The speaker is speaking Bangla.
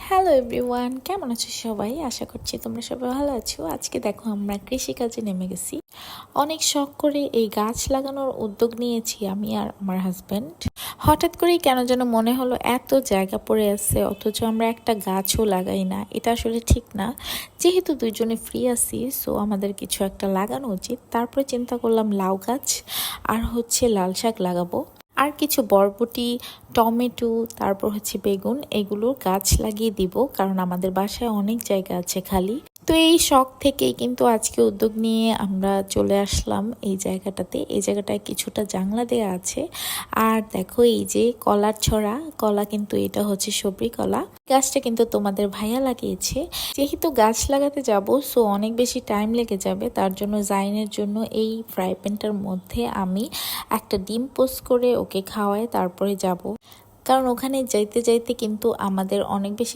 হ্যালো এভরিওয়ান, কেমন আছো সবাই? আশা করছি তোমরা সবাই ভালো আছো। আজকে দেখো আমরা কৃষিকাজে নেমে গেছি। অনেক শখ করে এই গাছ লাগানোর উদ্যোগ নিয়েছি আমি আর আমার হাজব্যান্ড। হঠাৎ করেই কেন যেন মনে হলো এত জায়গা পড়ে আছে অথচ আমরা একটা গাছও লাগাই না। এটা আসলে ঠিক না। যেহেতু দুইজনে ফ্রি আছি, সো আমাদের কিছু একটা লাগানো উচিত। তারপরে চিন্তা করলাম লাউ গাছ আর লাল শাক লাগাবো। আর কিছু বরবটি, টমেটো, তারপর বেগুন, এগুলোর গাছ লাগিয়ে দিব, কারণ আমাদের বাসায় অনেক জায়গা আছে খালি। তো এই শখ থেকেই কিন্তু আজকে উদ্যোগ নিয়ে আমরা চলে আসলাম এই জায়গাটাতে। এই জায়গাটায় কিছুটা জাংলা দেয়া আছে। আর দেখো এই যে কলার ছড়া, কলা কিন্তু এটা সবরি কলা। গাছটা কিন্তু তোমাদের ভাইয়া লাগিয়েছে। যেহেতু গাছ লাগাতে যাব, সো অনেক বেশি টাইম লেগে যাবে। তার জন্য জাইনের জন্য এই ফ্রাই প্যানটার মধ্যে আমি একটা ডিম পোস্ট করে ওকে খাওয়াই, তারপরে যাব। কারণ ওখানে যাইতে যাইতে কিন্তু আমাদের অনেক বেশি